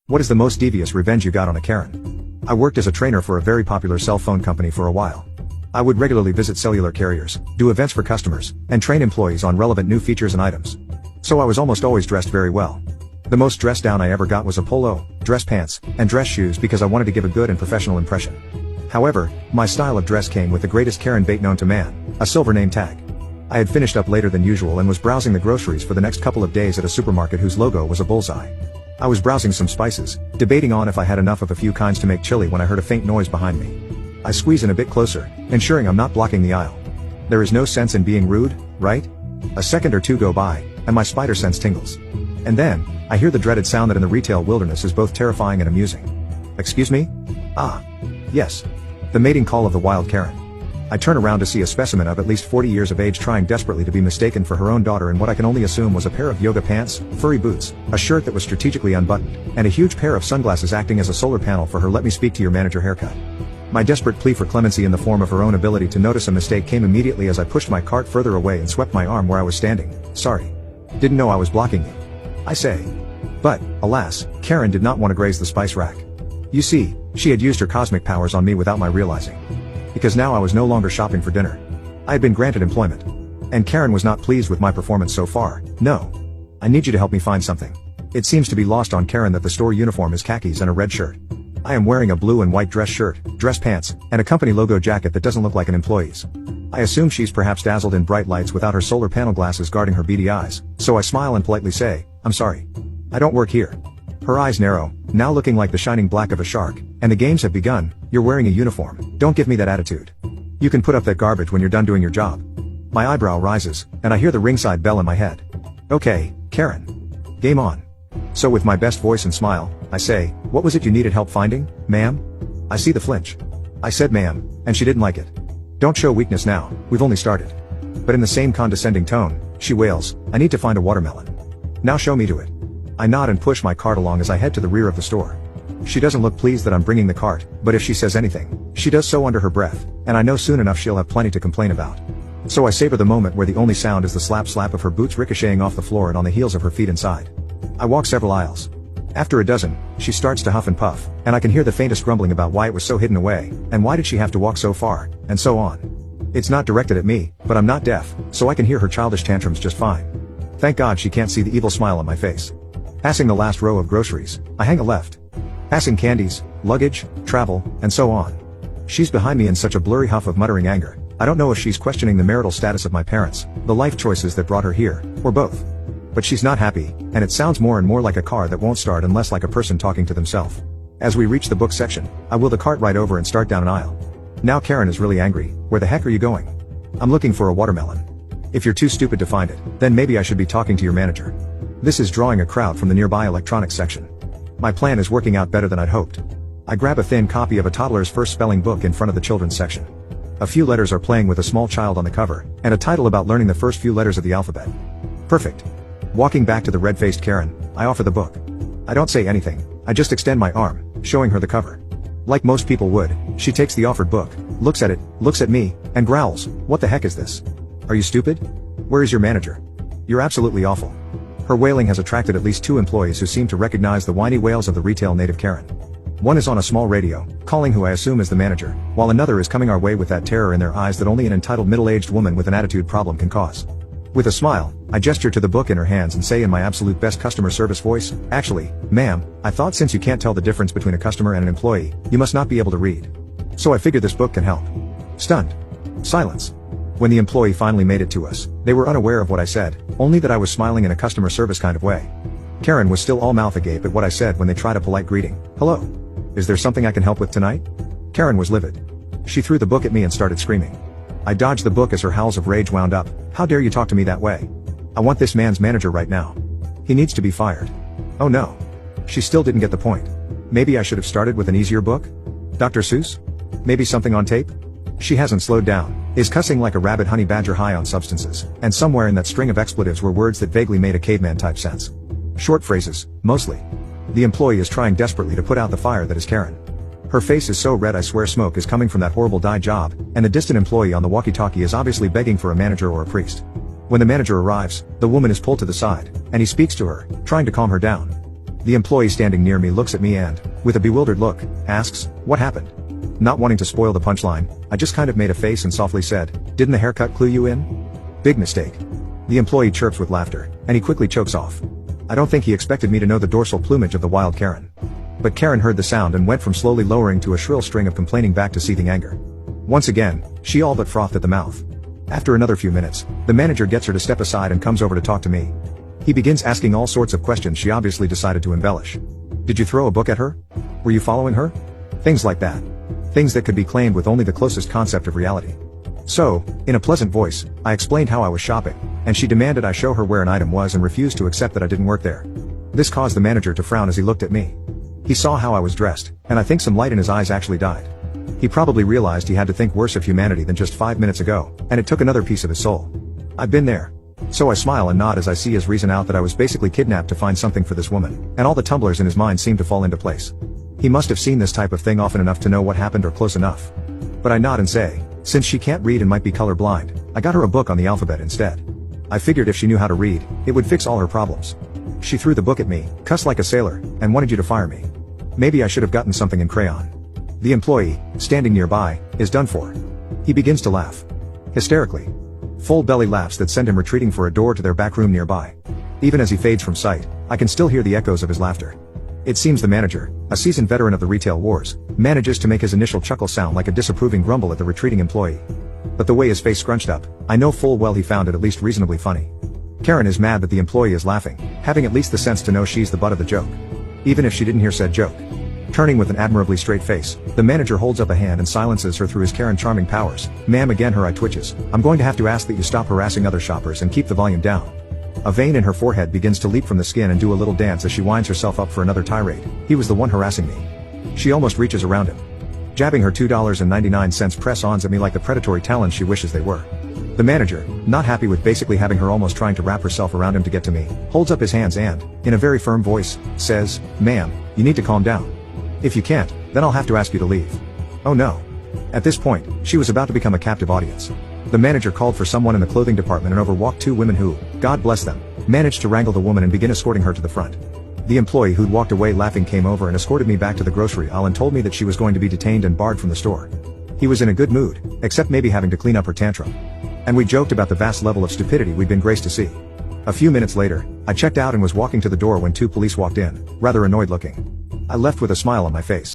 What is the most devious revenge you got on a Karen? I worked as a trainer for a very popular cell phone company for a while. I would regularly visit cellular carriers, do events for customers, and train employees on relevant new features and items. So I was almost always dressed very well. The most dressed down I ever got was a polo, dress pants, and dress shoes because I wanted to give a good and professional impression. However, my style of dress came with the greatest Karen bait known to man, a silver name tag. I had finished up later than usual and was browsing the groceries for the next couple of days at a supermarket whose logo was a bullseye. I was browsing some spices, debating on if I had enough of a few kinds to make chili when I heard a faint noise behind me. I squeeze in a bit closer, ensuring I'm not blocking the aisle. There is no sense in being rude, right? A second or two go by, and my spider sense tingles. And then, I hear the dreaded sound that in the retail wilderness is both terrifying and amusing. Excuse me? Ah. Yes. The mating call of the wild Karen. I turn around to see a specimen of at least 40 years of age trying desperately to be mistaken for her own daughter in what I can only assume was a pair of yoga pants, furry boots, a shirt that was strategically unbuttoned, and a huge pair of sunglasses acting as a solar panel for her "let me speak to your manager" haircut. My desperate plea for clemency in the form of her own ability to notice a mistake came immediately as I pushed my cart further away and swept my arm where I was standing. Sorry. Didn't know I was blocking you, I say. But, alas, Karen did not want to graze the spice rack. You see, she had used her cosmic powers on me without my realizing. Because now I was no longer shopping for dinner. I had been granted employment. And Karen was not pleased with my performance so far. No. I need you to help me find something. It seems to be lost on Karen that the store uniform is khakis and a red shirt. I am wearing a blue and white dress shirt, dress pants, and a company logo jacket that doesn't look like an employee's. I assume she's perhaps dazzled in bright lights without her solar panel glasses guarding her beady eyes, so I smile and politely say, "I'm sorry. I don't work here." Her eyes narrow, now looking like the shining black of a shark, and the games have begun. "You're wearing a uniform. Don't give me that attitude. You can put up that garbage when you're done doing your job." My eyebrow rises, and I hear the ringside bell in my head. Okay, Karen. Game on. So with my best voice and smile, I say, "What was it you needed help finding, ma'am?" I see the flinch. I said ma'am, and she didn't like it. "Don't show weakness now, we've only started." But in the same condescending tone, she wails, "I need to find a watermelon. Now show me to it." I nod and push my cart along as I head to the rear of the store. She doesn't look pleased that I'm bringing the cart, but if she says anything, she does so under her breath, and I know soon enough she'll have plenty to complain about. So I savor the moment where the only sound is the slap-slap of her boots ricocheting off the floor and on the heels of her feet inside. I walk several aisles. After a dozen, she starts to huff and puff, and I can hear the faintest grumbling about why it was so hidden away, and why did she have to walk so far, and so on. It's not directed at me, but I'm not deaf, so I can hear her childish tantrums just fine. Thank God she can't see the evil smile on my face. Passing the last row of groceries, I hang a left. Passing candies, luggage, travel, and so on. She's behind me in such a blurry huff of muttering anger. I don't know if she's questioning the marital status of my parents, the life choices that brought her here, or both. But she's not happy, and it sounds more and more like a car that won't start and less like a person talking to themselves. As we reach the book section, I wheel the cart right over and start down an aisle. Now Karen is really angry. "Where the heck are you going?" "I'm looking for a watermelon." "If you're too stupid to find it, then maybe I should be talking to your manager." This is drawing a crowd from the nearby electronics section. My plan is working out better than I'd hoped. I grab a thin copy of a toddler's first spelling book in front of the children's section. A few letters are playing with a small child on the cover, and a title about learning the first few letters of the alphabet. Perfect. Walking back to the red-faced Karen, I offer the book. I don't say anything, I just extend my arm, showing her the cover. Like most people would, she takes the offered book, looks at it, looks at me, and growls, "What the heck is this? Are you stupid? Where is your manager? You're absolutely awful." Her wailing has attracted at least two employees who seem to recognize the whiny wails of the retail native Karen. One is on a small radio, calling who I assume is the manager, while another is coming our way with that terror in their eyes that only an entitled middle-aged woman with an attitude problem can cause. With a smile, I gesture to the book in her hands and say in my absolute best customer service voice, "Actually, ma'am, I thought since you can't tell the difference between a customer and an employee, you must not be able to read. So I figured this book can help." Stunned. Silence. When the employee finally made it to us, they were unaware of what I said, only that I was smiling in a customer service kind of way. Karen was still all mouth agape at what I said when they tried a polite greeting. "Hello. Is there something I can help with tonight?" Karen was livid. She threw the book at me and started screaming. I dodged the book as her howls of rage wound up. "How dare you talk to me that way? I want this man's manager right now. He needs to be fired." Oh no. She still didn't get the point. Maybe I should have started with an easier book? Dr. Seuss? Maybe something on tape? She hasn't slowed down, is cussing like a rabid honey badger high on substances, and somewhere in that string of expletives were words that vaguely made a caveman type sense. Short phrases, mostly. The employee is trying desperately to put out the fire that is Karen. Her face is so red I swear smoke is coming from that horrible dye job, and the distant employee on the walkie-talkie is obviously begging for a manager or a priest. When the manager arrives, the woman is pulled to the side, and he speaks to her, trying to calm her down. The employee standing near me looks at me and, with a bewildered look, asks, "What happened?" Not wanting to spoil the punchline, I just kind of made a face and softly said, "Didn't the haircut clue you in?" "Big mistake." The employee chirps with laughter, and he quickly chokes off. I don't think he expected me to know the dorsal plumage of the wild Karen. But Karen heard the sound and went from slowly lowering to a shrill string of complaining back to seething anger. Once again, she all but frothed at the mouth. After another few minutes, the manager gets her to step aside and comes over to talk to me. He begins asking all sorts of questions she obviously decided to embellish. "Did you throw a book at her? Were you following her?" Things like that. Things that could be claimed with only the closest concept of reality. So, in a pleasant voice, I explained how I was shopping, and she demanded I show her where an item was and refused to accept that I didn't work there. This caused the manager to frown as he looked at me. He saw how I was dressed, and I think some light in his eyes actually died. He probably realized he had to think worse of humanity than just 5 minutes ago, and it took another piece of his soul. I've been there. So I smile and nod as I see his reason out that I was basically kidnapped to find something for this woman, and all the tumblers in his mind seem to fall into place. He must have seen this type of thing often enough to know what happened or close enough. But I nod and say, since she can't read and might be colorblind, I got her a book on the alphabet instead. I figured if she knew how to read, it would fix all her problems. She threw the book at me, cussed like a sailor, and wanted you to fire me. Maybe I should have gotten something in crayon. The employee, standing nearby, is done for. He begins to laugh. Hysterically. Full belly laughs that send him retreating for a door to their back room nearby. Even as he fades from sight, I can still hear the echoes of his laughter. It seems the manager, a seasoned veteran of the retail wars, manages to make his initial chuckle sound like a disapproving grumble at the retreating employee. But the way his face scrunched up, I know full well he found it at least reasonably funny. Karen is mad that the employee is laughing, having at least the sense to know she's the butt of the joke. Even if she didn't hear said joke. Turning with an admirably straight face, the manager holds up a hand and silences her through his Karen charming powers. "Ma'am," again her eye twitches, "I'm going to have to ask that you stop harassing other shoppers and keep the volume down." A vein in her forehead begins to leap from the skin and do a little dance as she winds herself up for another tirade. He was the one harassing me. She almost reaches around him. Jabbing her $2.99 press-ons at me like the predatory talons she wishes they were. The manager, not happy with basically having her almost trying to wrap herself around him to get to me, holds up his hands and, in a very firm voice, says, "Ma'am, you need to calm down. If you can't, then I'll have to ask you to leave." Oh no. At this point, she was about to become a captive audience. The manager called for someone in the clothing department and overwalked two women who, God bless them, managed to wrangle the woman and begin escorting her to the front. The employee who'd walked away laughing came over and escorted me back to the grocery aisle and told me that she was going to be detained and barred from the store. He was in a good mood, except maybe having to clean up her tantrum. And we joked about the vast level of stupidity we'd been graced to see. A few minutes later, I checked out and was walking to the door when two police walked in, rather annoyed looking. I left with a smile on my face.